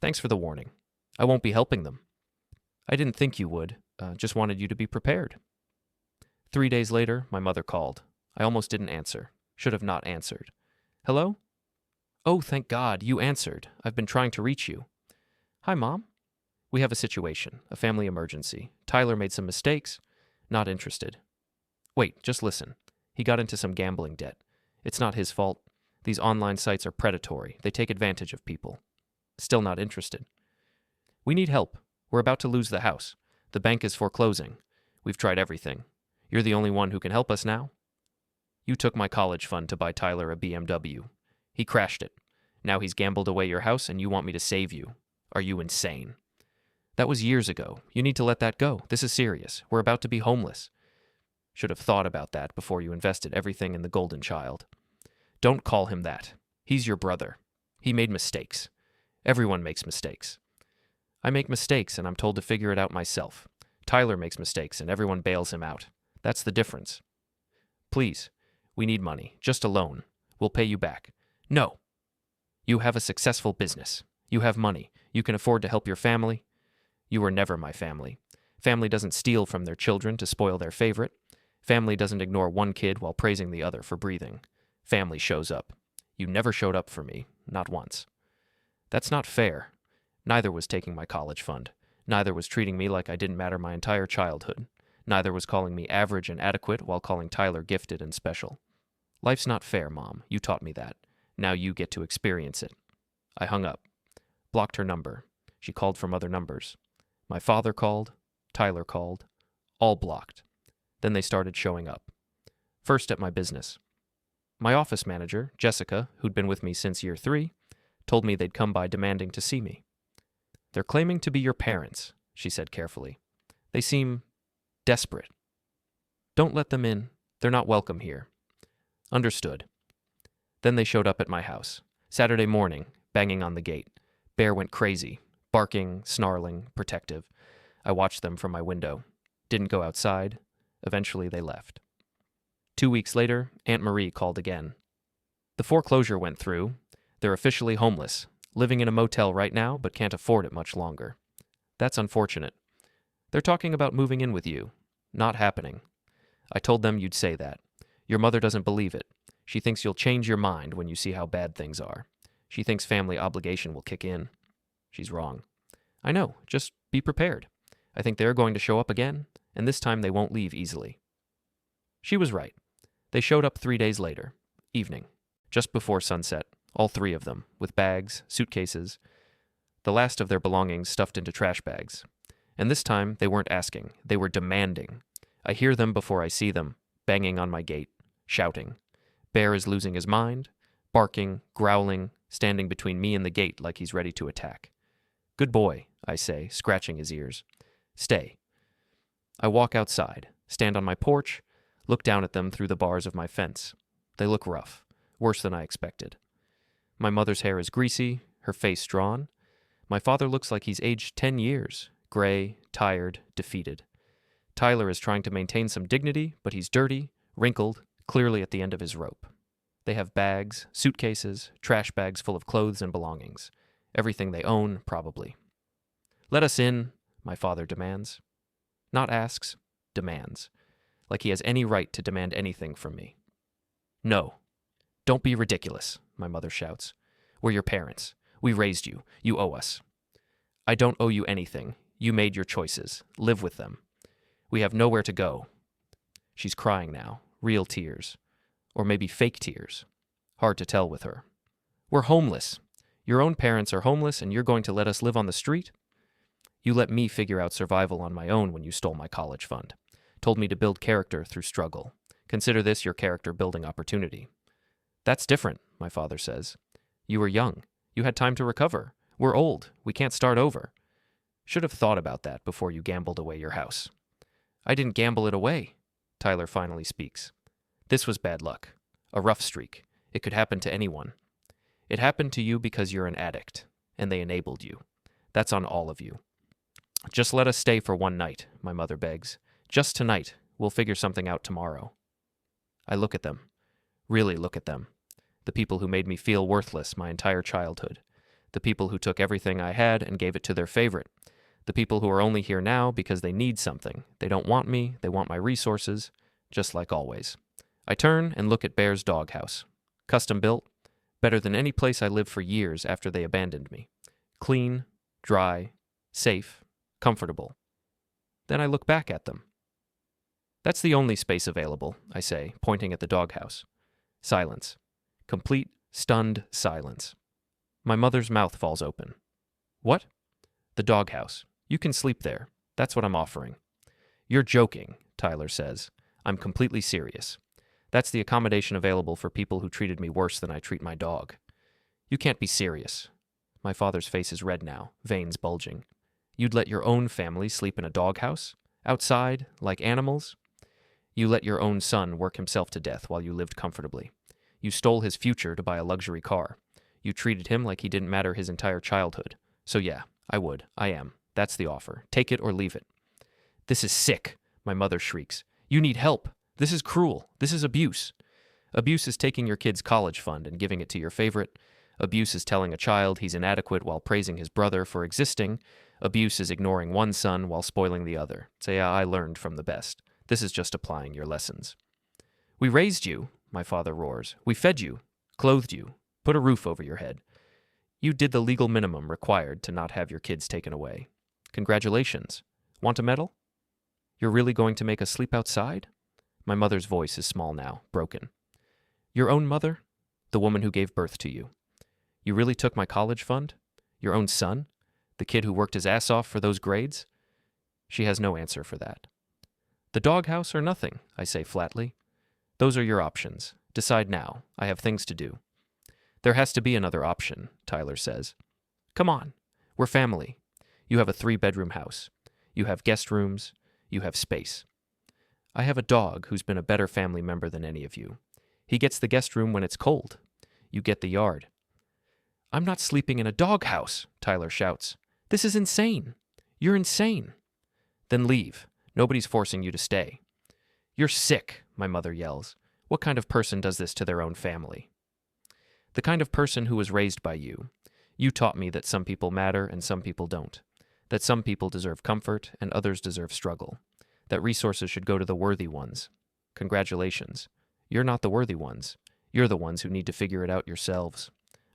Thanks for the warning. I won't be helping them. I didn't think you would, just wanted you to be prepared. 3 days later, my mother called. I almost didn't answer. Should have not answered. Hello? Oh, thank God, you answered. I've been trying to reach you. Hi, Mom. We have a situation, a family emergency. Tyler made some mistakes. Not interested. Wait, just listen. He got into some gambling debt. It's not his fault. These online sites are predatory. They take advantage of people. Still not interested. We need help. We're about to lose the house. The bank is foreclosing. We've tried everything. You're the only one who can help us now. You took my college fund to buy Tyler a BMW. He crashed it. Now he's gambled away your house and you want me to save you. Are you insane? That was years ago. You need to let that go. This is serious. We're about to be homeless. Should have thought about that before you invested everything in the golden child. Don't call him that. He's your brother. He made mistakes. Everyone makes mistakes. I make mistakes and I'm told to figure it out myself. Tyler makes mistakes and everyone bails him out. That's the difference. Please, we need money. Just a loan. We'll pay you back. No. You have a successful business. You have money. You can afford to help your family. You were never my family. Family doesn't steal from their children to spoil their favorite. Family doesn't ignore one kid while praising the other for breathing. Family shows up. You never showed up for me. Not once. That's not fair. Neither was taking my college fund. Neither was treating me like I didn't matter my entire childhood. Neither was calling me average and adequate while calling Tyler gifted and special. Life's not fair, Mom. You taught me that. Now you get to experience it. I hung up. Blocked her number. She called from other numbers. My father called. Tyler called. All blocked. Then they started showing up. First at my business. My office manager, Jessica, who'd been with me since year 3, told me they'd come by demanding to see me. They're claiming to be your parents, she said carefully. They seem desperate. Don't let them in. They're not welcome here. Understood. Then they showed up at my house. Saturday morning, banging on the gate. Bear went crazy, barking, snarling, protective. I watched them from my window. Didn't go outside. Eventually they left. 2 weeks later, Aunt Marie called again. The foreclosure went through. They're officially homeless, living in a motel right now, but can't afford it much longer. That's unfortunate. They're talking about moving in with you. Not happening. I told them you'd say that. Your mother doesn't believe it. She thinks you'll change your mind when you see how bad things are. She thinks family obligation will kick in. She's wrong. I know, just be prepared. I think they're going to show up again, and this time they won't leave easily. She was right. They showed up 3 days later, evening, just before sunset, all 3 of them, with bags, suitcases, the last of their belongings stuffed into trash bags. And this time, they weren't asking, they were demanding. I hear them before I see them, banging on my gate, shouting. Bear is losing his mind, barking, growling, standing between me and the gate like he's ready to attack. Good boy, I say, scratching his ears. Stay. I walk outside, stand on my porch, look down at them through the bars of my fence. They look rough, worse than I expected. My mother's hair is greasy, her face drawn. My father looks like he's aged 10 years, gray, tired, defeated. Tyler is trying to maintain some dignity, but he's dirty, wrinkled, clearly at the end of his rope. They have bags, suitcases, trash bags full of clothes and belongings. Everything they own, probably. Let us in, my father demands. Not asks, demands. Like he has any right to demand anything from me. No. Don't be ridiculous, my mother shouts. We're your parents. We raised you. You owe us. I don't owe you anything. You made your choices. Live with them. We have nowhere to go. She's crying now, real tears. Or maybe fake tears. Hard to tell with her. We're homeless. Your own parents are homeless and you're going to let us live on the street? You let me figure out survival on my own when you stole my college fund. Told me to build character through struggle. Consider this your character building opportunity. That's different, my father says. You were young. You had time to recover. We're old. We can't start over. Should have thought about that before you gambled away your house. I didn't gamble it away, Tyler finally speaks. This was bad luck. A rough streak. It could happen to anyone. It happened to you because you're an addict, and they enabled you. That's on all of you. Just let us stay for one night, my mother begs. Just tonight. We'll figure something out tomorrow. I look at them. Really look at them. The people who made me feel worthless my entire childhood. The people who took everything I had and gave it to their favorite. The people who are only here now because they need something. They don't want me, they want my resources, just like always. I turn and look at Bear's doghouse. Custom built, better than any place I lived for years after they abandoned me. Clean, dry, safe, comfortable. Then I look back at them. That's the only space available, I say, pointing at the doghouse. Silence. Complete, stunned silence. My mother's mouth falls open. What? The doghouse. You can sleep there. That's what I'm offering. You're joking, Tyler says. I'm completely serious. That's the accommodation available for people who treated me worse than I treat my dog. You can't be serious. My father's face is red now, veins bulging. You'd let your own family sleep in a doghouse? Outside, like animals? You let your own son work himself to death while you lived comfortably. You stole his future to buy a luxury car. You treated him like he didn't matter his entire childhood. So yeah, I would. I am. That's the offer. Take it or leave it. This is sick, my mother shrieks. You need help. This is cruel. This is abuse. Abuse is taking your kid's college fund and giving it to your favorite. Abuse is telling a child he's inadequate while praising his brother for existing. Abuse is ignoring one son while spoiling the other. Say, I learned from the best. This is just applying your lessons. We raised you, my father roars. We fed you, clothed you, put a roof over your head. You did the legal minimum required to not have your kids taken away. Congratulations. Want a medal? You're really going to make us sleep outside? My mother's voice is small now, broken. Your own mother? The woman who gave birth to you. You really took my college fund? Your own son? The kid who worked his ass off for those grades? She has no answer for that. The doghouse or nothing, I say flatly. Those are your options. Decide now. I have things to do. There has to be another option, Tyler says. Come on. We're family. You have a 3-bedroom house. You have guest rooms. You have space. I have a dog who's been a better family member than any of you. He gets the guest room when it's cold. You get the yard. I'm not sleeping in a doghouse, Tyler shouts. This is insane. You're insane. Then leave. Nobody's forcing you to stay. You're sick, my mother yells. What kind of person does this to their own family? The kind of person who was raised by you. You taught me that some people matter and some people don't. That some people deserve comfort and others deserve struggle. That resources should go to the worthy ones. Congratulations. You're not the worthy ones. You're the ones who need to figure it out yourselves.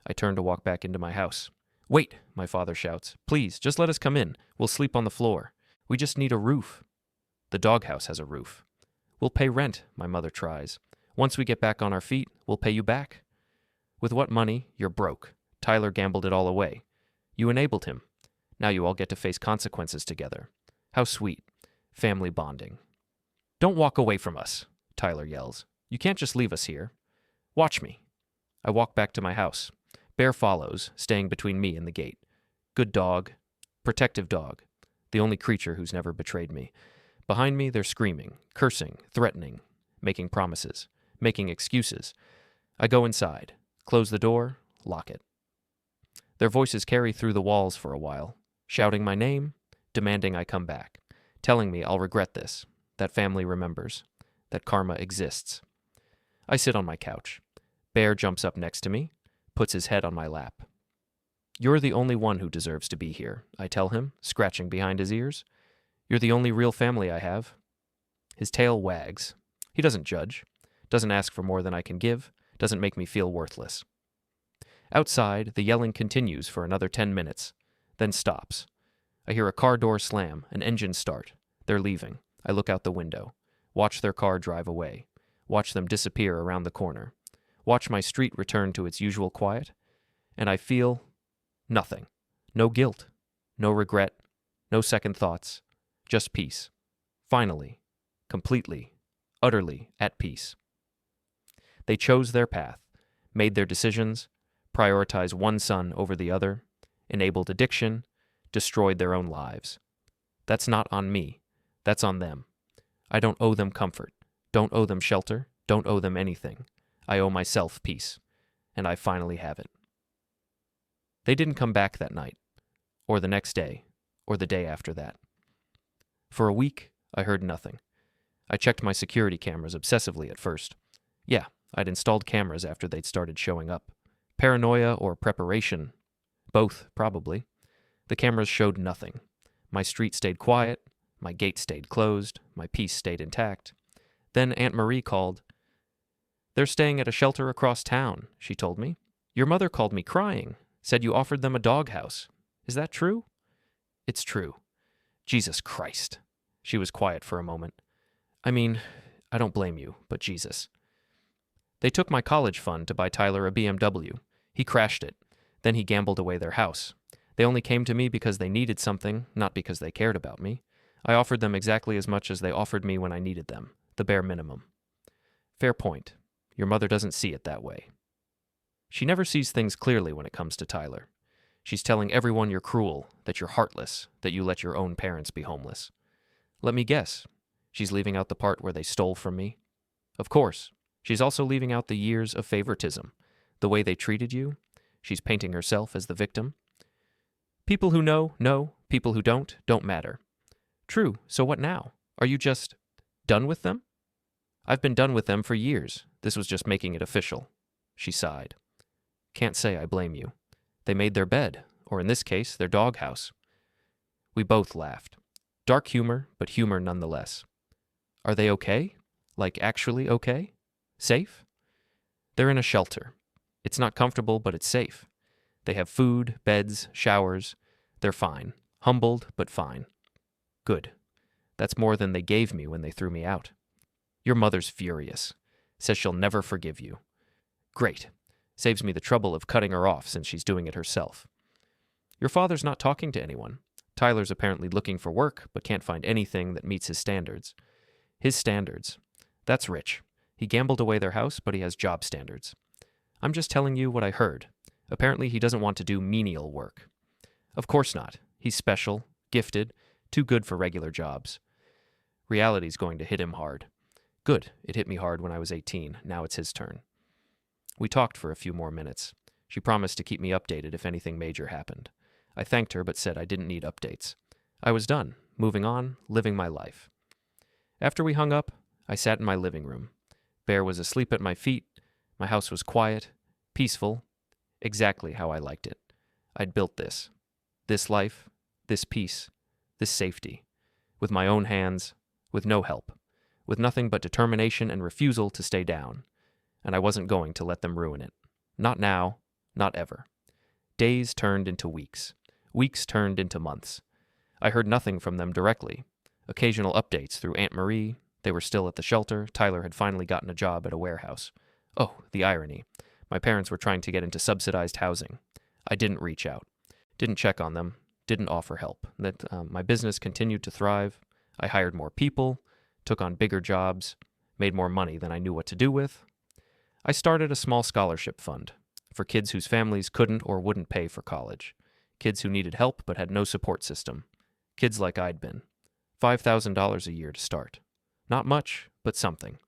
I turn to walk back into my house. Wait, my father shouts. Please, just let us come in. We'll sleep on the floor. We just need a roof. The doghouse has a roof. We'll pay rent, my mother tries. Once we get back on our feet, we'll pay you back. With what money? You're broke. Tyler gambled it all away. You enabled him. Now you all get to face consequences together. How sweet. Family bonding. Don't walk away from us, Tyler yells. You can't just leave us here. Watch me. I walk back to my house. Bear follows, staying between me and the gate. Good dog. Protective dog. The only creature who's never betrayed me. Behind me, they're screaming, cursing, threatening, making promises, making excuses. I go inside, close the door, lock it. Their voices carry through the walls for a while, shouting my name, demanding I come back, telling me I'll regret this, that family remembers, that karma exists. I sit on my couch. Bear jumps up next to me, puts his head on my lap. You're the only one who deserves to be here, I tell him, scratching behind his ears. You're the only real family I have. His tail wags. He doesn't judge, doesn't ask for more than I can give, doesn't make me feel worthless. Outside, the yelling continues for another 10 minutes, then stops. I hear a car door slam, an engine start. They're leaving. I look out the window, watch their car drive away, watch them disappear around the corner, watch my street return to its usual quiet, and I feel nothing. No guilt, no regret, no second thoughts, just peace. Finally, completely, utterly at peace. They chose their path, made their decisions, prioritize one son over the other, enabled addiction, destroyed their own lives. That's not on me. That's on them. I don't owe them comfort, don't owe them shelter, don't owe them anything. I owe myself peace, and I finally have it. They didn't come back that night, or the next day, or the day after that. For a week, I heard nothing. I checked my security cameras obsessively at first. Yeah, I'd installed cameras after they'd started showing up. Paranoia or preparation? Both, probably. The cameras showed nothing. My street stayed quiet, my gate stayed closed, my peace stayed intact. Then Aunt Marie called. "They're staying at a shelter across town," she told me. "Your mother called me crying, said you offered them a doghouse. Is that true?" "It's true." "Jesus Christ." She was quiet for a moment. "I mean, I don't blame you, but Jesus." "They took my college fund to buy Tyler a BMW. He crashed it. Then he gambled away their house. They only came to me because they needed something, not because they cared about me. I offered them exactly as much as they offered me when I needed them, the bare minimum." "Fair point. Your mother doesn't see it that way." "She never sees things clearly when it comes to Tyler. She's telling everyone you're cruel, that you're heartless, that you let your own parents be homeless. Let me guess. She's leaving out the part where they stole from me. Of course. She's also leaving out the years of favoritism, the way they treated you. She's painting herself as the victim. People who know. People who don't matter. True, so what now? Are you just done with them?" "I've been done with them for years. This was just making it official." She sighed. "Can't say I blame you. They made their bed, or in this case, their doghouse." We both laughed. Dark humor, but humor nonetheless. "Are they okay? Like actually okay? Safe?" "They're in a shelter. It's not comfortable, but it's safe. They have food, beds, showers. They're fine. Humbled, but fine." "Good. That's more than they gave me when they threw me out." "Your mother's furious. Says she'll never forgive you." "Great. Saves me the trouble of cutting her off since she's doing it herself." "Your father's not talking to anyone. Tyler's apparently looking for work, but can't find anything that meets his standards." "His standards. That's rich. He gambled away their house, but he has job standards." "I'm just telling you what I heard. Apparently he doesn't want to do menial work." "Of course not. He's special, gifted, too good for regular jobs." "Reality's going to hit him hard." "Good. It hit me hard when I was 18. Now it's his turn." We talked for a few more minutes. She promised to keep me updated if anything major happened. I thanked her but said I didn't need updates. I was done, moving on, living my life. After we hung up, I sat in my living room. Bear was asleep at my feet. My house was quiet, peaceful, exactly how I liked it. I'd built this life, this peace, this safety, with my own hands, with no help, with nothing but determination and refusal to stay down. And I wasn't going to let them ruin it. Not now, not ever. Days turned into weeks. Weeks turned into months. I heard nothing from them directly. Occasional updates through Aunt Marie. They were still at the shelter. Tyler had finally gotten a job at a warehouse. Oh, the irony. My parents were trying to get into subsidized housing. I didn't reach out. Didn't check on them. Didn't offer help. My business continued to thrive. I hired more people, took on bigger jobs, made more money than I knew what to do with. I started a small scholarship fund for kids whose families couldn't or wouldn't pay for college, kids who needed help but had no support system, kids like I'd been. $5,000 a year to start. Not much, but something.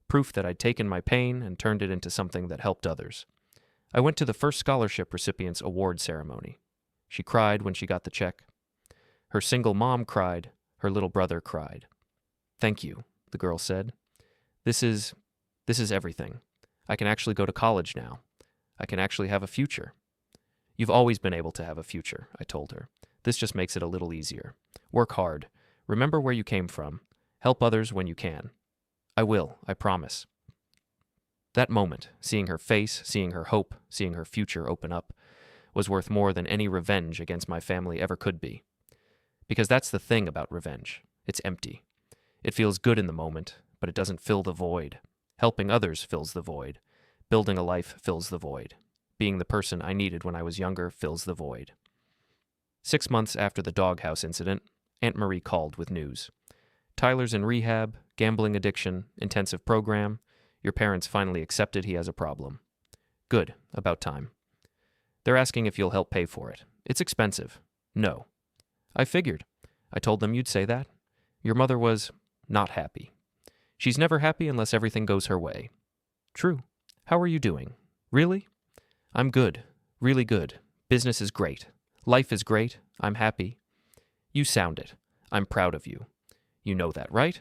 Proof that I'd taken my pain and turned it into something that helped others. I went to the first scholarship recipient's award ceremony. She cried when she got the check. Her single mom cried. Her little brother cried. "Thank you," the girl said. This is everything. I can actually go to college now. I can actually have a future." "You've always been able to have a future," I told her. "This just makes it a little easier. Work hard. Remember where you came from. Help others when you can." "I will, I promise." That moment, seeing her face, seeing her hope, seeing her future open up, was worth more than any revenge against my family ever could be. Because that's the thing about revenge. It's empty. It feels good in the moment, but it doesn't fill the void. Helping others fills the void. Building a life fills the void. Being the person I needed when I was younger fills the void. 6 months after the doghouse incident, Aunt Marie called with news. "Tyler's in rehab, gambling addiction, intensive program. Your parents finally accepted he has a problem." "Good, about time." They're asking if you'll help pay for it. It's expensive. No. I figured. I told them you'd say that. Your mother was not happy. She's never happy unless everything goes her way. True. How are you doing? Really? I'm good. Really good. Business is great. Life is great. I'm happy. You sound it. I'm proud of you. You know that, right?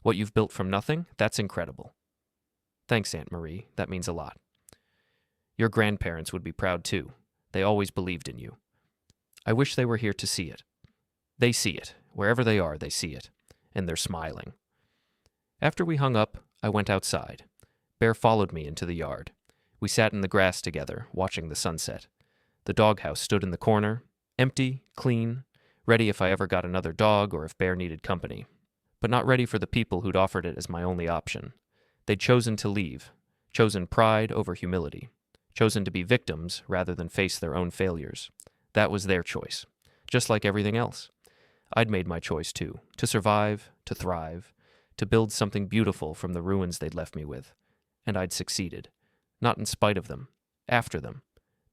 What you've built from nothing, that's incredible. Thanks, Aunt Marie. That means a lot. Your grandparents would be proud too. They always believed in you. I wish they were here to see it. They see it. Wherever they are, they see it. And they're smiling. After we hung up, I went outside. Bear followed me into the yard. We sat in the grass together, watching the sunset. The doghouse stood in the corner, empty, clean, ready if I ever got another dog or if Bear needed company. But not ready for the people who'd offered it as my only option. They'd chosen to leave, chosen pride over humility, chosen to be victims rather than face their own failures. That was their choice, just like everything else. I'd made my choice too, to survive, to thrive, to build something beautiful from the ruins they'd left me with. And I'd succeeded, not in spite of them, after them,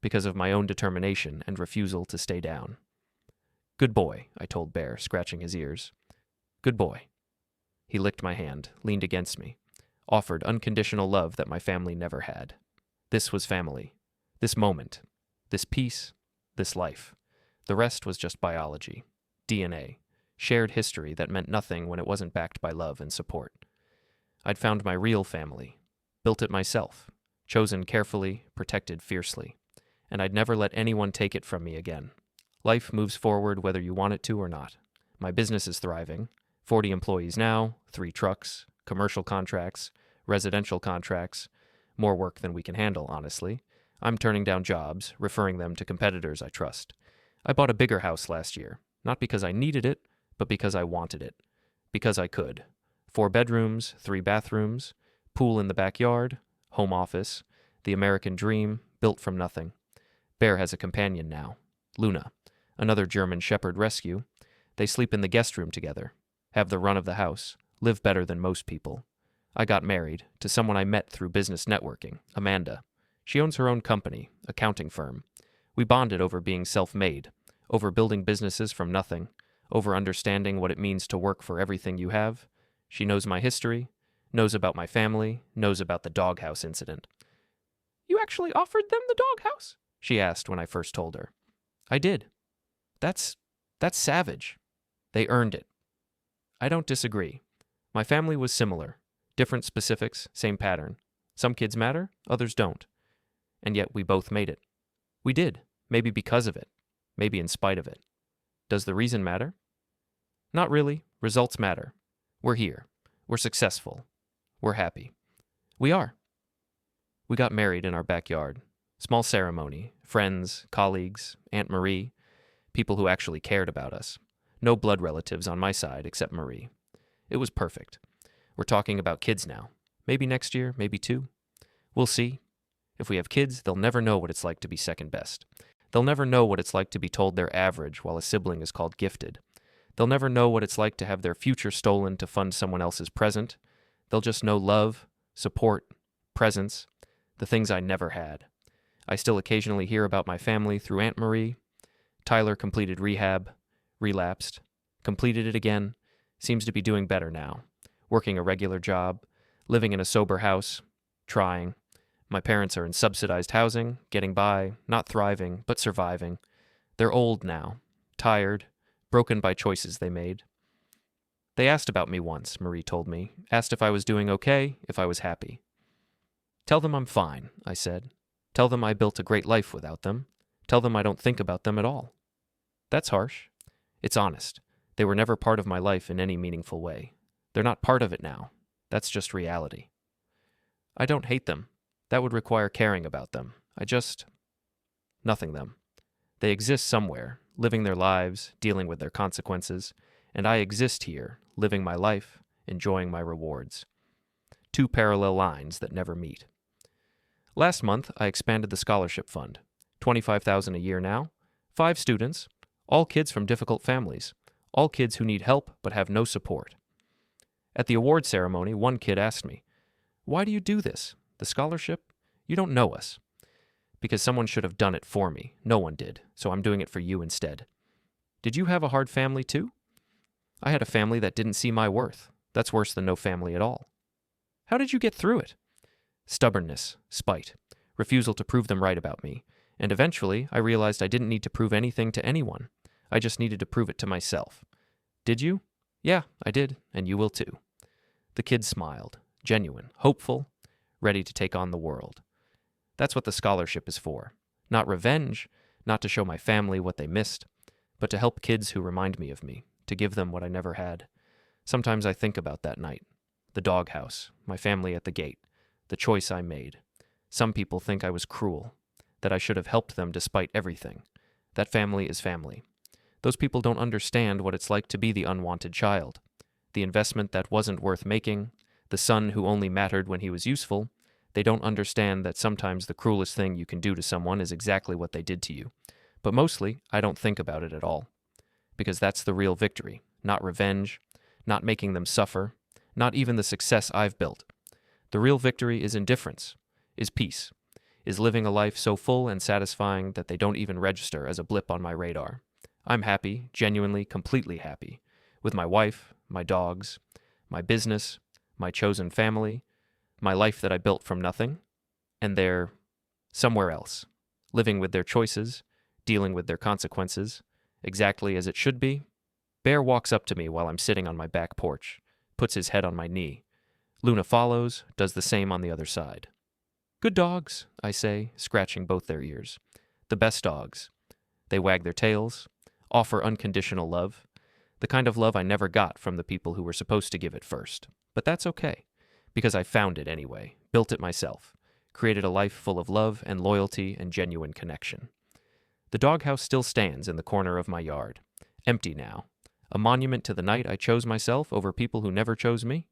because of my own determination and refusal to stay down. Good boy, I told Bear, scratching his ears. Good boy. He licked my hand, leaned against me, offered unconditional love that my family never had. This was family. This moment. This peace. This life. The rest was just biology. DNA. Shared history that meant nothing when it wasn't backed by love and support. I'd found my real family. Built it myself. Chosen carefully, protected fiercely. And I'd never let anyone take it from me again. Life moves forward whether you want it to or not. My business is thriving. 40 employees now, 3 trucks, commercial contracts, residential contracts, more work than we can handle, honestly. I'm turning down jobs, referring them to competitors I trust. I bought a bigger house last year, not because I needed it, but because I wanted it. Because I could. 4 bedrooms, 3 bathrooms, pool in the backyard, home office, the American dream, built from nothing. Bear has a companion now, Luna, another German Shepherd rescue. They sleep in the guest room together, have the run of the house, live better than most people. I got married to someone I met through business networking, Amanda. She owns her own company, accounting firm. We bonded over being self-made, over building businesses from nothing, over understanding what it means to work for everything you have. She knows my history, knows about my family, knows about the doghouse incident. You actually offered them the doghouse? She asked when I first told her. I did. That's savage. They earned it. I don't disagree. My family was similar. Different specifics, same pattern. Some kids matter, others don't. And yet we both made it. We did, maybe because of it, maybe in spite of it. Does the reason matter? Not really. Results matter. We're here. We're successful. We're happy. We are. We got married in our backyard. Small ceremony. Friends, colleagues, Aunt Marie, people who actually cared about us. No blood relatives on my side except Marie. It was perfect. We're talking about kids now. Maybe next year, maybe 2. We'll see. If we have kids, they'll never know what it's like to be second best. They'll never know what it's like to be told they're average while a sibling is called gifted. They'll never know what it's like to have their future stolen to fund someone else's present. They'll just know love, support, presence, the things I never had. I still occasionally hear about my family through Aunt Marie. Tyler completed rehab, relapsed, completed it again, seems to be doing better now. Working a regular job, living in a sober house, trying. My parents are in subsidized housing, getting by, not thriving, but surviving. They're old now, tired, broken by choices they made. They asked about me once, Marie told me, asked if I was doing okay, if I was happy. Tell them I'm fine, I said. Tell them I built a great life without them. Tell them I don't think about them at all. That's harsh. It's honest. They were never part of my life in any meaningful way. They're not part of it now. That's just reality. I don't hate them. That would require caring about them. Nothing them. They exist somewhere, living their lives, dealing with their consequences, and I exist here, living my life, enjoying my rewards. 2 parallel lines that never meet. Last month, I expanded the scholarship fund. $25,000 a year now. 5 students, all kids from difficult families, all kids who need help but have no support. At the award ceremony, one kid asked me, "Why do you do this? The scholarship? You don't know us." Because someone should have done it for me. No one did, so I'm doing it for you instead. Did you have a hard family too? I had a family that didn't see my worth. That's worse than no family at all. How did you get through it? Stubbornness, spite, refusal to prove them right about me, and eventually I realized I didn't need to prove anything to anyone. I just needed to prove it to myself. Did you? Yeah, I did, and you will too. The kid smiled, genuine, hopeful, ready to take on the world. That's what the scholarship is for. Not revenge, not to show my family what they missed, but to help kids who remind me of me, to give them what I never had. Sometimes I think about that night. The doghouse, my family at the gate, the choice I made. Some people think I was cruel, that I should have helped them despite everything. That family is family. Those people don't understand what it's like to be the unwanted child, the investment that wasn't worth making, the son who only mattered when he was useful. They don't understand that sometimes the cruelest thing you can do to someone is exactly what they did to you. But mostly, I don't think about it at all. Because that's the real victory, not revenge, not making them suffer, not even the success I've built. The real victory is indifference, is peace, is living a life so full and satisfying that they don't even register as a blip on my radar. I'm happy, genuinely, completely happy, with my wife, my dogs, my business, my chosen family, my life that I built from nothing, and they're somewhere else, living with their choices, dealing with their consequences, exactly as it should be. Bear walks up to me while I'm sitting on my back porch, puts his head on my knee. Luna follows, does the same on the other side. Good dogs, I say, scratching both their ears. The best dogs. They wag their tails, offer unconditional love, the kind of love I never got from the people who were supposed to give it first. But that's okay, because I found it anyway, built it myself, created a life full of love and loyalty and genuine connection. The doghouse still stands in the corner of my yard, empty now, a monument to the night I chose myself over people who never chose me.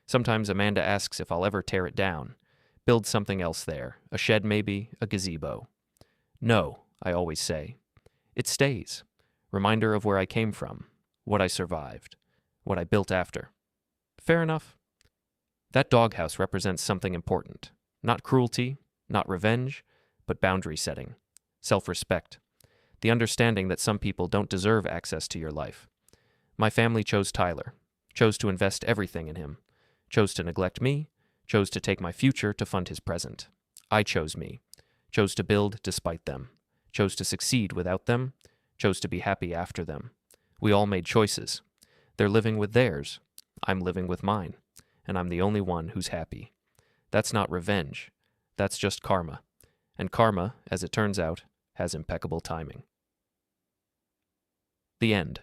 Sometimes Amanda asks if I'll ever tear it down, build something else there, a shed maybe, a gazebo. No, I always say. It stays. Reminder of where I came from, what I survived, what I built after. Fair enough. That doghouse represents something important. Not cruelty, not revenge, but boundary setting, self-respect, the understanding that some people don't deserve access to your life. My family chose Tyler, chose to invest everything in him, chose to neglect me, chose to take my future to fund his present. I chose me, chose to build despite them, chose to succeed without them, chose to be happy after them. We all made choices. They're living with theirs. I'm living with mine. And I'm the only one who's happy. That's not revenge. That's just karma. And karma, as it turns out, has impeccable timing. The end.